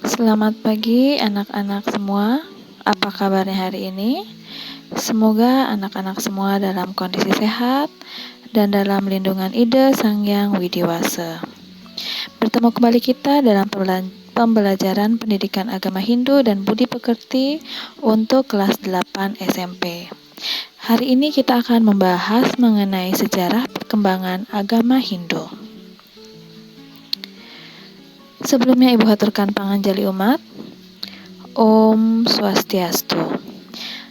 Selamat pagi anak-anak semua. Apa kabarnya hari ini? Semoga anak-anak semua dalam kondisi sehat dan dalam lindungan Ida Sang Hyang Widiwasa. Bertemu kembali kita dalam pembelajaran pendidikan agama Hindu dan budi pekerti untuk kelas 8 SMP. Hari ini kita akan membahas mengenai sejarah perkembangan agama Hindu. Sebelumnya Ibu haturkan panganjali umat. Om Swastiastu.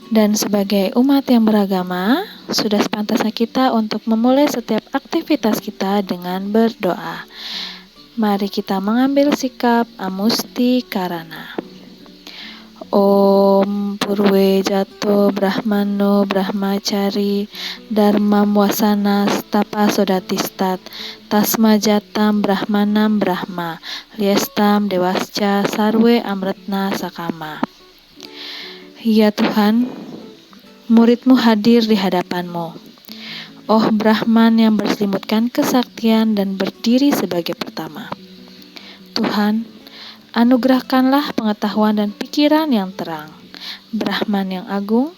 Dan sebagai umat yang beragama, sudah sepantasnya kita untuk memulai setiap aktivitas kita dengan berdoa. Mari kita mengambil sikap amusti karana. Om Purwe Jato Brahmano Brahmacari Dharmam Wasana Stapa Sodatistat Tasma Jatam Brahmanam Brahma Liestam Dewasca Sarwe Amretna Sakama. Ya Tuhan, muridmu hadir di hadapanmu. Oh Brahman yang berselimutkan kesaktian dan berdiri sebagai pertama. Tuhan, anugerahkanlah pengetahuan dan pikiran yang terang. Brahman yang agung,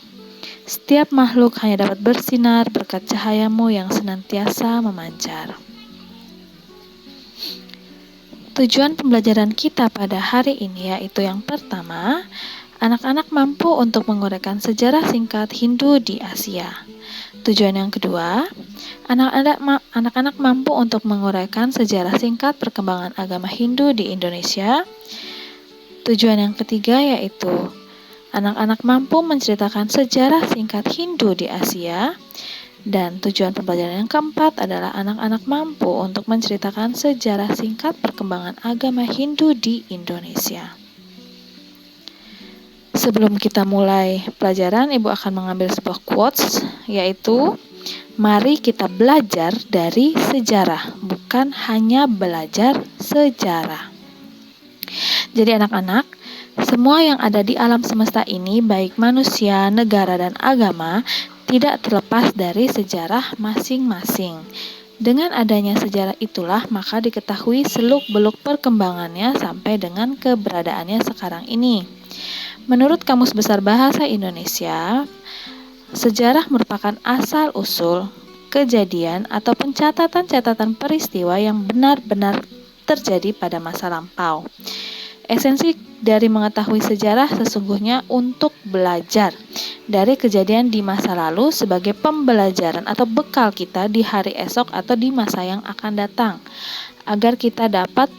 setiap makhluk hanya dapat bersinar berkat cahayamu yang senantiasa memancar. Tujuan pembelajaran kita pada hari ini yaitu yang pertama, anak-anak mampu untuk menguraikan sejarah singkat Hindu di Asia. Tujuan yang kedua, anak-anak mampu untuk menguraikan sejarah singkat perkembangan agama Hindu di Indonesia. Tujuan yang ketiga yaitu anak-anak mampu menceritakan sejarah singkat Hindu di Asia. Dan tujuan pembelajaran yang keempat adalah anak-anak mampu untuk menceritakan sejarah singkat perkembangan agama Hindu di Indonesia. Sebelum kita mulai pelajaran, Ibu akan mengambil sebuah quotes, yaitu mari kita belajar dari sejarah, bukan hanya belajar sejarah. Jadi anak-anak, semua yang ada di alam semesta ini, baik manusia, negara, dan agama, tidak terlepas dari sejarah masing-masing. Dengan adanya sejarah itulah, maka diketahui seluk-beluk perkembangannya sampai dengan keberadaannya sekarang ini. Menurut Kamus Besar Bahasa Indonesia, sejarah merupakan asal-usul, kejadian, atau pencatatan-catatan peristiwa yang benar-benar terjadi pada masa lampau. Esensi dari mengetahui sejarah sesungguhnya untuk belajar dari kejadian di masa lalu sebagai pembelajaran atau bekal kita di hari esok atau di masa yang akan datang, agar kita dapat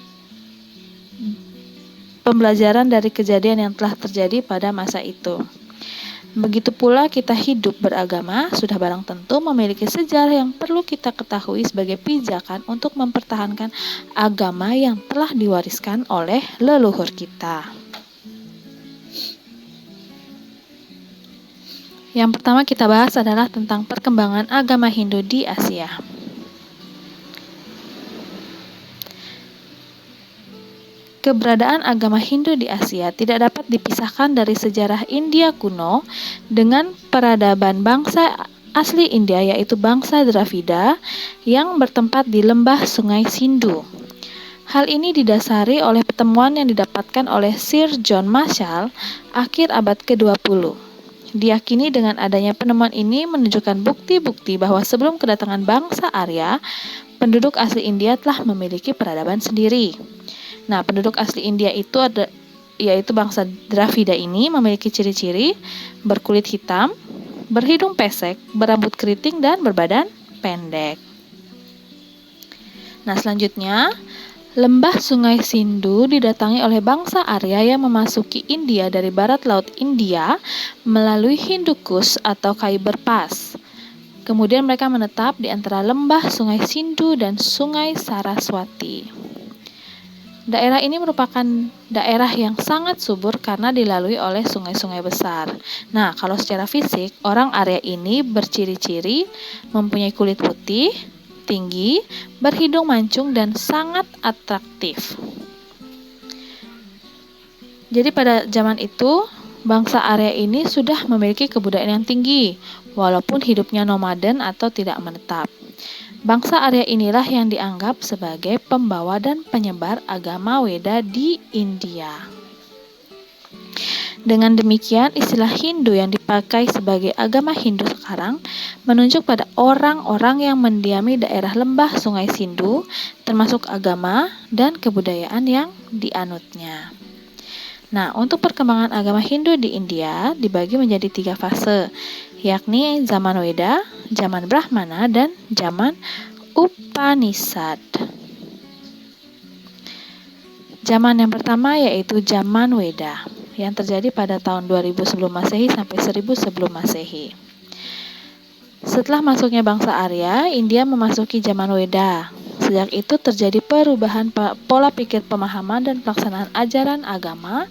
pembelajaran dari kejadian yang telah terjadi pada masa itu. Begitu pula kita hidup beragama sudah barang tentu memiliki sejarah yang perlu kita ketahui sebagai pijakan untuk mempertahankan agama yang telah diwariskan oleh leluhur kita. Yang pertama kita bahas adalah tentang perkembangan agama Hindu di Asia. Keberadaan agama Hindu di Asia tidak dapat dipisahkan dari sejarah India kuno dengan peradaban bangsa asli India, yaitu bangsa Dravida yang bertempat di lembah Sungai Sindhu. Hal ini didasari oleh pertemuan yang didapatkan oleh Sir John Marshall akhir abad ke-20. Diyakini dengan adanya penemuan ini menunjukkan bukti-bukti bahwa sebelum kedatangan bangsa Arya, penduduk asli India telah memiliki peradaban sendiri. Nah, penduduk asli India itu yaitu bangsa Dravida ini memiliki ciri-ciri berkulit hitam, berhidung pesek, berambut keriting, dan berbadan pendek. Nah, selanjutnya, lembah Sungai Sindhu didatangi oleh bangsa Arya yang memasuki India dari barat laut India melalui Hindu Kush atau Khyber Pass. Kemudian mereka menetap di antara lembah Sungai Sindhu dan Sungai Saraswati. Daerah ini merupakan daerah yang sangat subur karena dilalui oleh sungai-sungai besar. Nah, kalau secara fisik, orang Arya ini berciri-ciri mempunyai kulit putih, tinggi, berhidung mancung, dan sangat atraktif. Jadi pada zaman itu, bangsa Arya ini sudah memiliki kebudayaan yang tinggi, walaupun hidupnya nomaden atau tidak menetap. Bangsa Arya inilah yang dianggap sebagai pembawa dan penyebar agama Weda di India. Dengan demikian, istilah Hindu yang dipakai sebagai agama Hindu sekarang menunjuk pada orang-orang yang mendiami daerah lembah Sungai Sindu, termasuk agama dan kebudayaan yang dianutnya. Nah, untuk perkembangan agama Hindu di India dibagi menjadi 3 fase, yakni zaman Weda, zaman Brahmana, dan zaman Upanishad. Zaman yang pertama yaitu zaman Weda, yang terjadi pada tahun 2000 sebelum Masehi sampai 1000 sebelum Masehi. Setelah masuknya bangsa Arya, India memasuki zaman Weda. Sejak itu terjadi perubahan pola pikir, pemahaman, dan pelaksanaan ajaran agama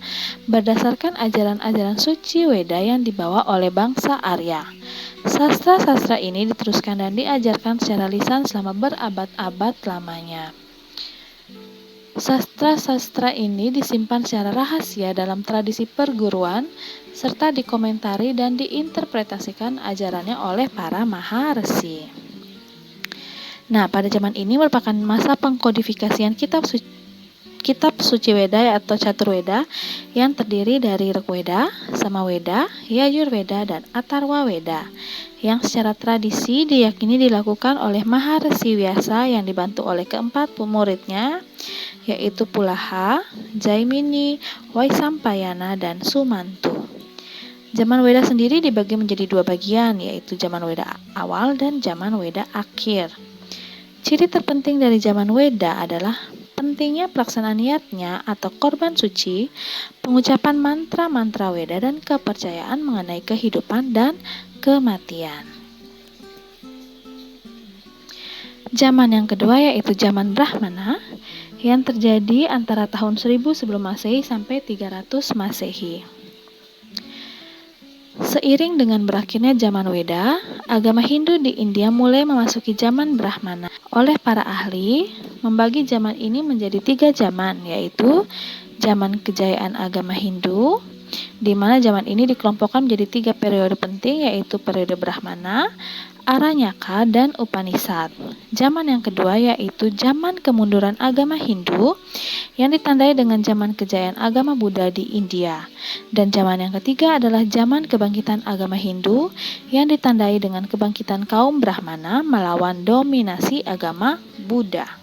berdasarkan ajaran-ajaran suci Weda yang dibawa oleh bangsa Arya. Sastra-sastra ini diteruskan dan diajarkan secara lisan selama berabad-abad lamanya. Sastra-sastra ini disimpan secara rahasia dalam tradisi perguruan, serta dikomentari dan diinterpretasikan ajarannya oleh para maharesi. Nah, pada zaman ini merupakan masa pengkodifikasian kitab suci Weda atau Caturweda yang terdiri dari Rigweda, Samaweda, Yajurweda, dan Atharwa Weda, yang secara tradisi diyakini dilakukan oleh Maharesi Vyasa yang dibantu oleh keempat muridnya, yaitu Pulaha, Jaimini, Waisampayana, dan Sumantu. Zaman Weda sendiri dibagi menjadi 2 bagian, yaitu zaman Weda awal dan zaman Weda akhir. Ciri terpenting dari zaman Weda adalah pentingnya pelaksanaan niatnya atau korban suci, pengucapan mantra-mantra Weda, dan kepercayaan mengenai kehidupan dan kematian. Zaman yang kedua yaitu zaman Brahmana, yang terjadi antara tahun 1000 sebelum Masehi sampai 300 Masehi. Seiring dengan berakhirnya zaman Weda, agama Hindu di India mulai memasuki zaman Brahmana. Oleh para ahli, membagi zaman ini menjadi 3 zaman, yaitu zaman kejayaan agama Hindu, di mana zaman ini dikelompokkan menjadi 3 periode penting, yaitu periode Brahmana, Aranyaka, dan Upanishad. Zaman yang kedua yaitu zaman kemunduran agama Hindu yang ditandai dengan zaman kejayaan agama Buddha di India. Dan zaman yang ketiga adalah zaman kebangkitan agama Hindu yang ditandai dengan kebangkitan kaum Brahmana melawan dominasi agama Buddha.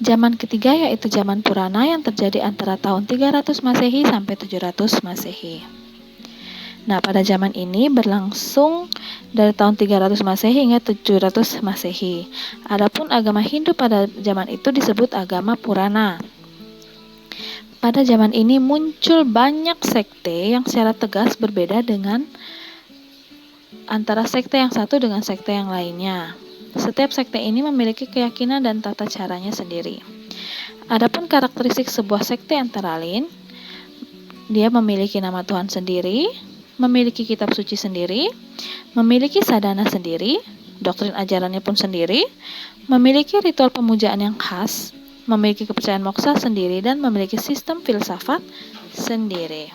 Zaman ketiga yaitu zaman Purana yang terjadi antara tahun 300 Masehi sampai 700 Masehi. Nah, pada zaman ini berlangsung dari tahun 300 Masehi hingga 700 Masehi. Adapun agama Hindu pada zaman itu disebut agama Purana. Pada zaman ini muncul banyak sekte yang secara tegas berbeda dengan antara sekte yang satu dengan sekte yang lainnya. Setiap sekte ini memiliki keyakinan dan tata caranya sendiri. Adapun karakteristik sebuah sekte antara lain, dia memiliki nama Tuhan sendiri, memiliki kitab suci sendiri, memiliki sadhana sendiri, doktrin ajarannya pun sendiri, memiliki ritual pemujaan yang khas, memiliki kepercayaan moksa sendiri, dan memiliki sistem filsafat sendiri.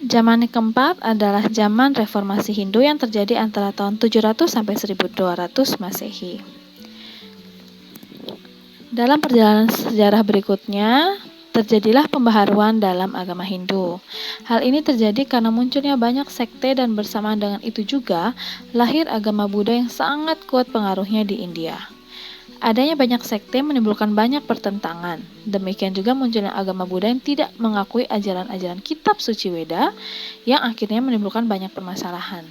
Zaman yang keempat adalah zaman reformasi Hindu yang terjadi antara tahun 700 sampai 1200 Masehi. Dalam perjalanan sejarah berikutnya, terjadilah pembaharuan dalam agama Hindu. Hal ini terjadi karena munculnya banyak sekte dan bersamaan dengan itu juga lahir agama Buddha yang sangat kuat pengaruhnya di India. Adanya banyak sekte menimbulkan banyak pertentangan. Demikian juga munculnya agama Buddha yang tidak mengakui ajaran-ajaran kitab suci Weda yang akhirnya menimbulkan banyak permasalahan.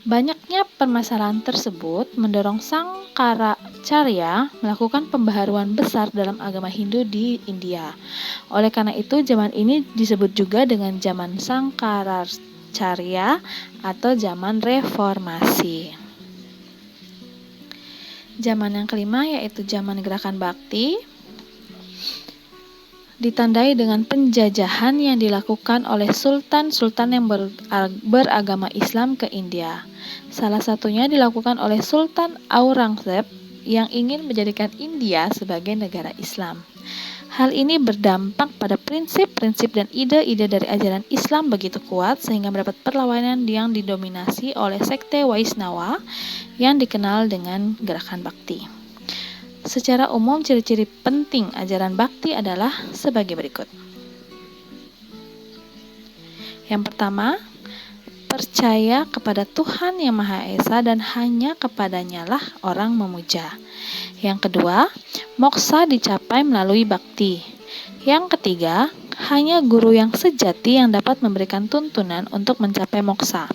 Banyaknya permasalahan tersebut mendorong Sangkaracarya melakukan pembaharuan besar dalam agama Hindu di India. Oleh karena itu, zaman ini disebut juga dengan zaman Sangkaracarya atau zaman reformasi. Zaman yang kelima yaitu zaman gerakan bakti, ditandai dengan penjajahan yang dilakukan oleh sultan-sultan yang beragama Islam ke India. Salah satunya dilakukan oleh Sultan Aurangzeb yang ingin menjadikan India sebagai negara Islam. Hal ini berdampak pada prinsip-prinsip dan ide-ide dari ajaran Islam begitu kuat sehingga mendapat perlawanan yang didominasi oleh sekte Waisnawa yang dikenal dengan gerakan Bhakti. Secara umum, ciri-ciri penting ajaran Bhakti adalah sebagai berikut. Yang pertama, percaya kepada Tuhan Yang Maha Esa dan hanya kepadanya lah orang memuja. Yang kedua, moksa dicapai melalui Bhakti. Yang ketiga, hanya guru yang sejati yang dapat memberikan tuntunan untuk mencapai moksa.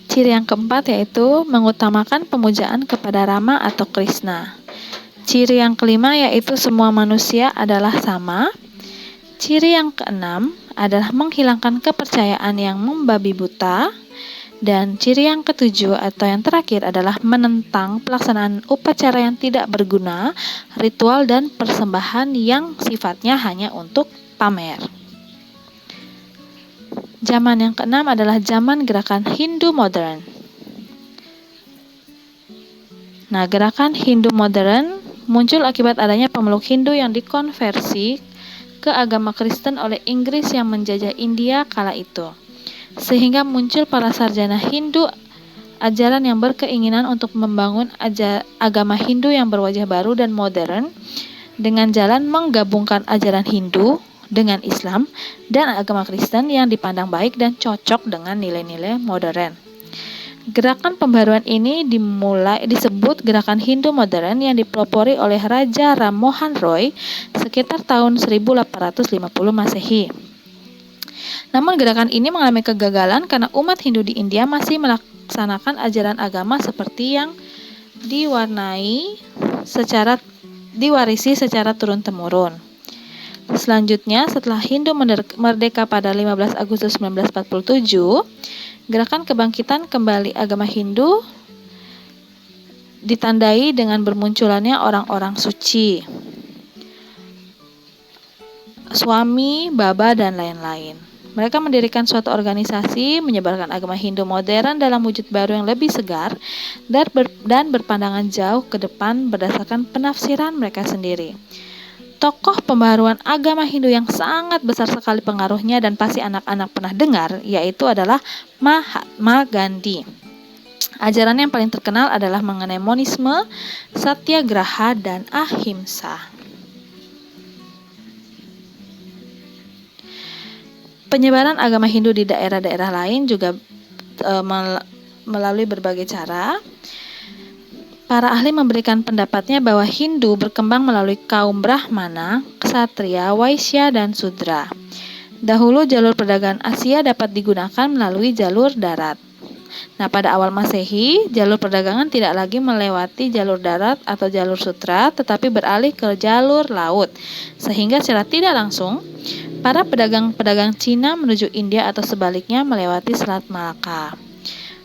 Ciri yang keempat yaitu mengutamakan pemujaan kepada Rama atau Krishna. Ciri yang kelima yaitu semua manusia adalah sama. Ciri yang keenam adalah menghilangkan kepercayaan yang membabi buta. Dan ciri yang ketujuh atau yang terakhir adalah menentang pelaksanaan upacara yang tidak berguna, ritual dan persembahan yang sifatnya hanya untuk pamer. Zaman yang keenam adalah zaman gerakan Hindu modern. Nah, gerakan Hindu modern muncul akibat adanya pemeluk Hindu yang dikonversi ke agama Kristen oleh Inggris yang menjajah India kala itu. Sehingga muncul para sarjana Hindu ajaran yang berkeinginan untuk membangun agama Hindu yang berwajah baru dan modern dengan jalan menggabungkan ajaran Hindu dengan Islam dan agama Kristen yang dipandang baik dan cocok dengan nilai-nilai modern. Gerakan pembaruan ini disebut gerakan Hindu modern yang dipelopori oleh Raja Ram Mohan Roy sekitar tahun 1850 Masehi. Namun gerakan ini mengalami kegagalan karena umat Hindu di India masih melaksanakan ajaran agama seperti yang diwarisi secara turun-temurun. Selanjutnya, setelah Hindu merdeka pada 15 Agustus 1947, gerakan kebangkitan kembali agama Hindu ditandai dengan bermunculannya orang-orang suci, Swami, Baba, dan lain-lain. Mereka mendirikan suatu organisasi menyebarkan agama Hindu modern dalam wujud baru yang lebih segar dan berpandangan jauh ke depan berdasarkan penafsiran mereka sendiri. Tokoh pembaharuan agama Hindu yang sangat besar sekali pengaruhnya dan pasti anak-anak pernah dengar, yaitu adalah Mahatma Gandhi. Ajaran yang paling terkenal adalah mengenai monisme, satyagraha, dan ahimsa. Penyebaran agama Hindu di daerah-daerah lain juga melalui berbagai cara. Para ahli memberikan pendapatnya bahwa Hindu berkembang melalui kaum Brahmana, Ksatria, Waisya, dan Sudra. Dahulu jalur perdagangan Asia dapat digunakan melalui jalur darat. Nah, pada awal Masehi, jalur perdagangan tidak lagi melewati jalur darat atau jalur sutra, tetapi beralih ke jalur laut. Sehingga secara tidak langsung, para pedagang-pedagang Cina menuju India atau sebaliknya melewati Selat Malaka.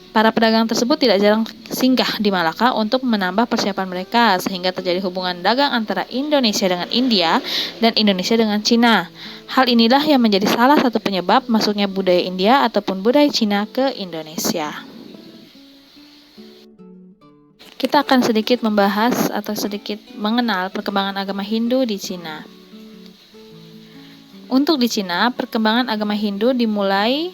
Para pedagang tersebut tidak jarang singgah di Malaka untuk menambah persiapan mereka, sehingga terjadi hubungan dagang antara Indonesia dengan India dan Indonesia dengan Cina. Hal inilah yang menjadi salah satu penyebab masuknya budaya India ataupun budaya Cina ke Indonesia. Kita akan sedikit membahas atau sedikit mengenal perkembangan agama Hindu di Cina. Untuk di Cina, perkembangan agama Hindu dimulai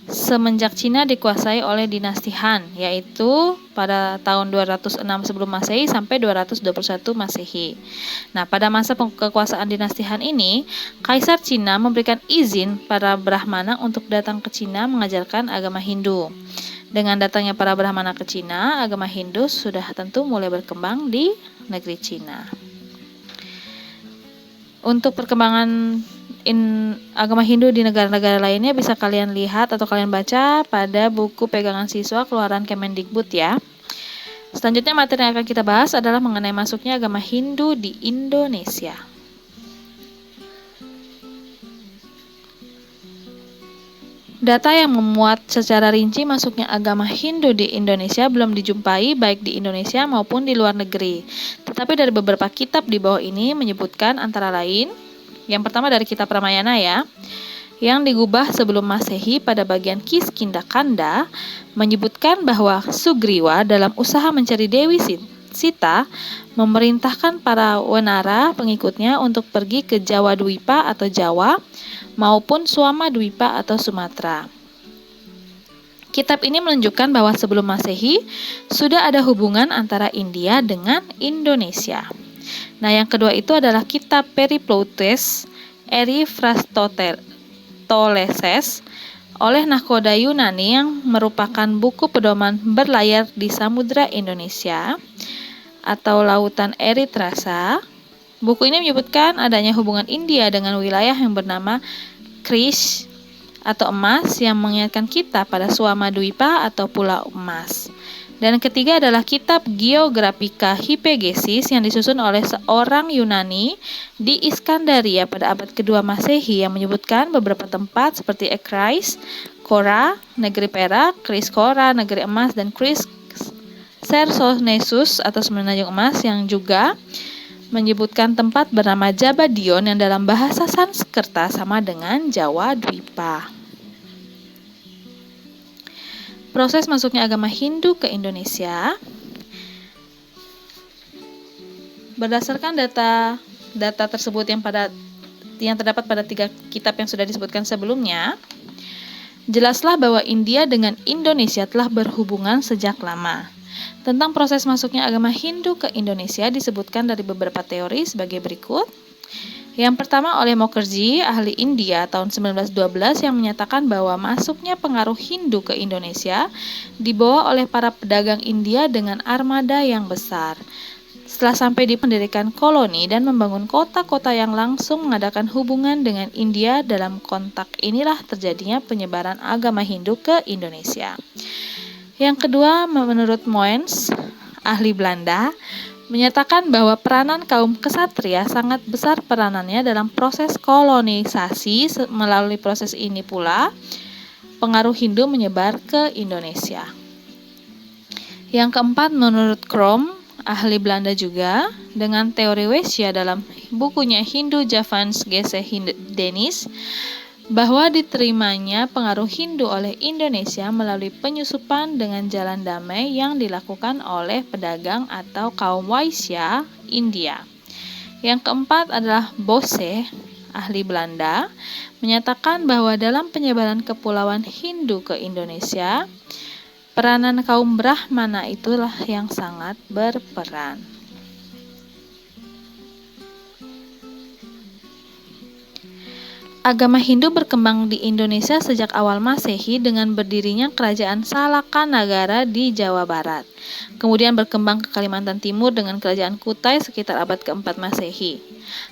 semenjak Cina dikuasai oleh dinasti Han, yaitu pada tahun 206 sebelum Masehi sampai 221 Masehi. Nah, pada masa kekuasaan dinasti Han ini, Kaisar Cina memberikan izin para Brahmana untuk datang ke Cina mengajarkan agama Hindu. Dengan datangnya para Brahmana ke Cina, agama Hindu sudah tentu mulai berkembang di negeri Cina. Untuk perkembangan agama Hindu di negara-negara lainnya bisa kalian lihat atau kalian baca pada buku pegangan siswa keluaran Kemendikbud ya. Selanjutnya materi yang akan kita bahas adalah mengenai masuknya agama Hindu di Indonesia. Data yang memuat secara rinci masuknya agama Hindu di Indonesia belum dijumpai baik di Indonesia maupun di luar negeri. Tetapi dari beberapa kitab di bawah ini menyebutkan antara lain, yang pertama dari kitab Ramayana ya, yang digubah sebelum Masehi pada bagian Kiskindakanda menyebutkan bahwa Sugriwa dalam usaha mencari Dewi Sita memerintahkan para wanara pengikutnya untuk pergi ke Jawa Dwipa atau Jawa maupun Suama Dwipa atau Sumatera. Kitab ini menunjukkan bahwa sebelum Masehi sudah ada hubungan antara India dengan Indonesia. Nah, yang kedua itu adalah kitab Periplotes Eriphrastotleses oleh nahkoda Yunani yang merupakan buku pedoman berlayar di Samudra Indonesia atau Lautan Erithrasa. Buku ini menyebutkan adanya hubungan India dengan wilayah yang bernama Krish atau emas yang mengingatkan kita pada Suama Dwipa atau Pulau Emas. Dan ketiga adalah kitab Geographica Hypagesis yang disusun oleh seorang Yunani di Iskandaria pada abad kedua Masehi yang menyebutkan beberapa tempat seperti Ekrais, Kora, negeri perak, Kris Kora, negeri emas, dan Kris Sersonesus atau semenanjung emas yang juga menyebutkan tempat bernama Jabadion yang dalam bahasa Sanskerta sama dengan Jawa Dwipa. Proses masuknya agama Hindu ke Indonesia berdasarkan data tersebut yang terdapat pada 3 kitab yang sudah disebutkan sebelumnya, jelaslah bahwa India dengan Indonesia telah berhubungan sejak lama. Tentang proses masuknya agama Hindu ke Indonesia disebutkan dari beberapa teori sebagai berikut. Yang pertama oleh Mukherjee, ahli India tahun 1912 yang menyatakan bahwa masuknya pengaruh Hindu ke Indonesia dibawa oleh para pedagang India dengan armada yang besar. Setelah sampai di pendirikan koloni dan membangun kota-kota yang langsung mengadakan hubungan dengan India, dalam kontak inilah terjadinya penyebaran agama Hindu ke Indonesia. Yang kedua, menurut Moens, ahli Belanda, menyatakan bahwa peranan kaum kesatria sangat besar peranannya dalam proses kolonisasi. Melalui proses ini pula pengaruh Hindu menyebar ke Indonesia. Yang keempat, menurut Krom, ahli Belanda juga, dengan teori Wesya dalam bukunya Hindu Javans Denis, bahwa diterimanya pengaruh Hindu oleh Indonesia melalui penyusupan dengan jalan damai yang dilakukan oleh pedagang atau kaum Waisya India. Yang keempat adalah Bose, ahli Belanda, menyatakan bahwa dalam penyebaran kepulauan Hindu ke Indonesia, peranan kaum Brahmana itulah yang sangat berperan. Agama Hindu berkembang di Indonesia sejak awal Masehi dengan berdirinya Kerajaan Salakanagara di Jawa Barat. Kemudian berkembang ke Kalimantan Timur dengan Kerajaan Kutai sekitar abad ke-4 Masehi.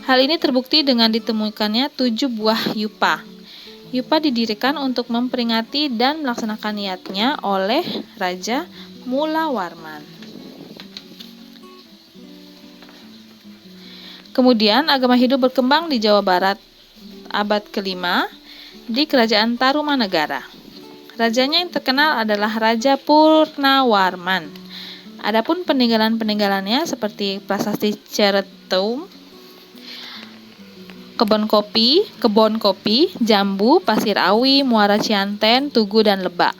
Hal ini terbukti dengan ditemukannya 7 buah yupa. Yupa didirikan untuk memperingati dan melaksanakan niatnya oleh Raja Mulawarman. Kemudian agama Hindu berkembang di Jawa Barat abad ke-5 di Kerajaan Tarumanegara. Rajanya yang terkenal adalah Raja Purnawarman. Adapun peninggalan-peninggalannya seperti prasasti Ceretum, kebun kopi, jambu, pasir awi, muara Cianten, Tugu, dan Lebak.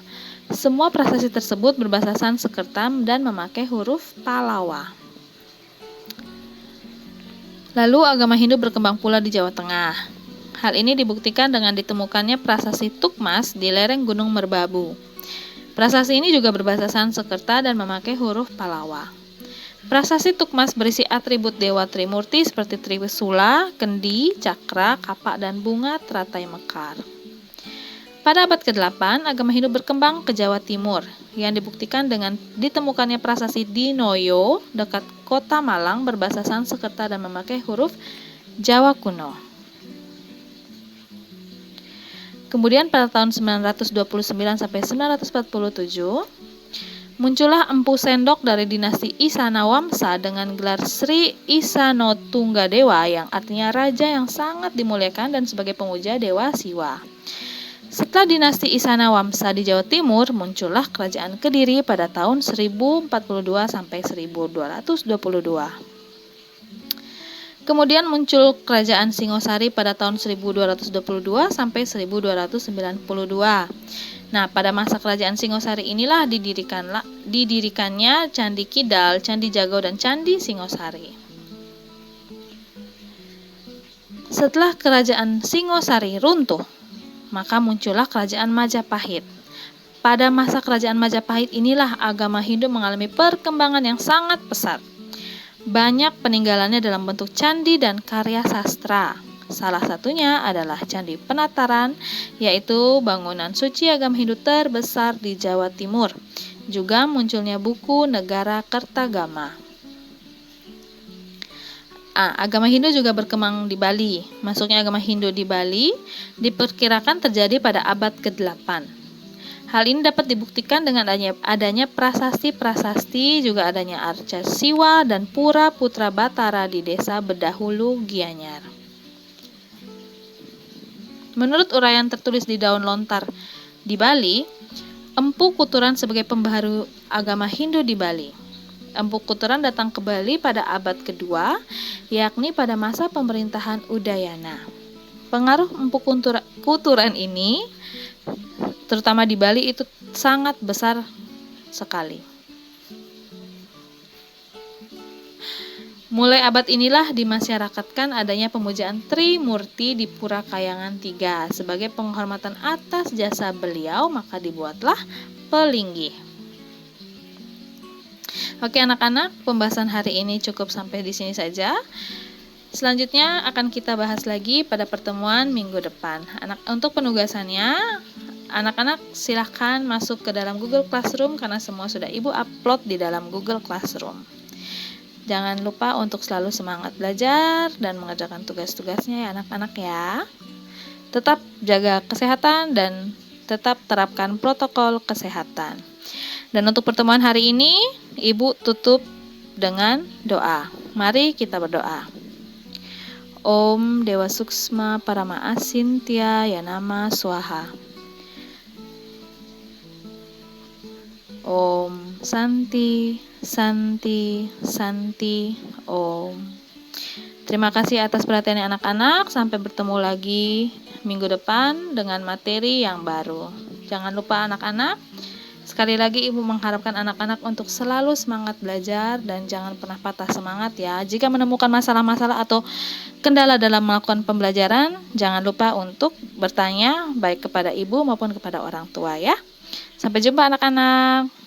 Semua prasasti tersebut berbahasa Sanskerta dan memakai huruf Palawa. Lalu agama Hindu berkembang pula di Jawa Tengah. Hal ini dibuktikan dengan ditemukannya prasasti Tukmas di lereng Gunung Merbabu. Prasasti ini juga berbahasa Sanskerta dan memakai huruf Palawa. Prasasti Tukmas berisi atribut Dewa Trimurti seperti Trisula, Kendi, Cakra, Kapak, dan bunga teratai mekar. Pada abad ke-8, agama Hindu berkembang ke Jawa Timur, yang dibuktikan dengan ditemukannya prasasti Dinoyo dekat kota Malang berbahasa Sanskerta dan memakai huruf Jawa kuno. Kemudian pada tahun 929 sampai 947, muncullah Empu Sendok dari dinasti Isana Wamsa dengan gelar Sri Isanotunggadewa yang artinya raja yang sangat dimuliakan dan sebagai pemuja Dewa Siwa. Setelah dinasti Isana Wamsa di Jawa Timur, muncullah Kerajaan Kediri pada tahun 1042 sampai 1222. Kemudian muncul Kerajaan Singosari pada tahun 1222 sampai 1292. Nah, pada masa kerajaan Singosari inilah didirikannya Candi Kidal, Candi Jago, dan Candi Singosari. Setelah kerajaan Singosari runtuh, maka muncullah kerajaan Majapahit. Pada masa kerajaan Majapahit inilah agama Hindu mengalami perkembangan yang sangat pesat. Banyak peninggalannya dalam bentuk candi dan karya sastra. Salah satunya adalah Candi Penataran, yaitu bangunan suci agama Hindu terbesar di Jawa Timur. Juga munculnya buku Negara Kertagama. Agama Hindu juga berkembang di Bali. Masuknya agama Hindu di Bali diperkirakan terjadi pada abad ke-8. Hal ini dapat dibuktikan dengan adanya prasasti-prasasti, juga adanya arca Siwa dan Pura Putra Batara di desa Bedahulu, Gianyar. Menurut uraian tertulis di daun lontar di Bali, Empu Kuturan sebagai pembaharu agama Hindu di Bali. Empu Kuturan datang ke Bali pada abad kedua, yakni pada masa pemerintahan Udayana. Pengaruh Empu Kuturan ini, terutama di Bali, itu sangat besar sekali. Mulai abad inilah dimasyarakatkan adanya pemujaan Trimurti di Pura Kayangan 3. Sebagai penghormatan atas jasa beliau, maka dibuatlah pelinggih. Oke anak-anak, pembahasan hari ini cukup sampai di sini saja. Selanjutnya akan kita bahas lagi pada pertemuan minggu depan. Untuk penugasannya, anak-anak silahkan masuk ke dalam Google Classroom karena semua sudah Ibu upload di dalam Google Classroom. Jangan lupa untuk selalu semangat belajar dan mengerjakan tugas-tugasnya ya anak-anak ya. Tetap jaga kesehatan dan tetap terapkan protokol kesehatan. Dan untuk pertemuan hari ini, Ibu tutup dengan doa. Mari kita berdoa. Om Dewa Suksma Parama Asintya Yanama Swaha. Om Santi, Santi, Santi, Om. Terima kasih atas perhatiannya anak-anak. Sampai bertemu lagi minggu depan dengan materi yang baru. Jangan lupa anak-anak, sekali lagi Ibu mengharapkan anak-anak untuk selalu semangat belajar dan jangan pernah patah semangat ya. Jika menemukan masalah-masalah atau kendala dalam melakukan pembelajaran, jangan lupa untuk bertanya baik kepada Ibu maupun kepada orang tua ya. Sampai jumpa anak-anak.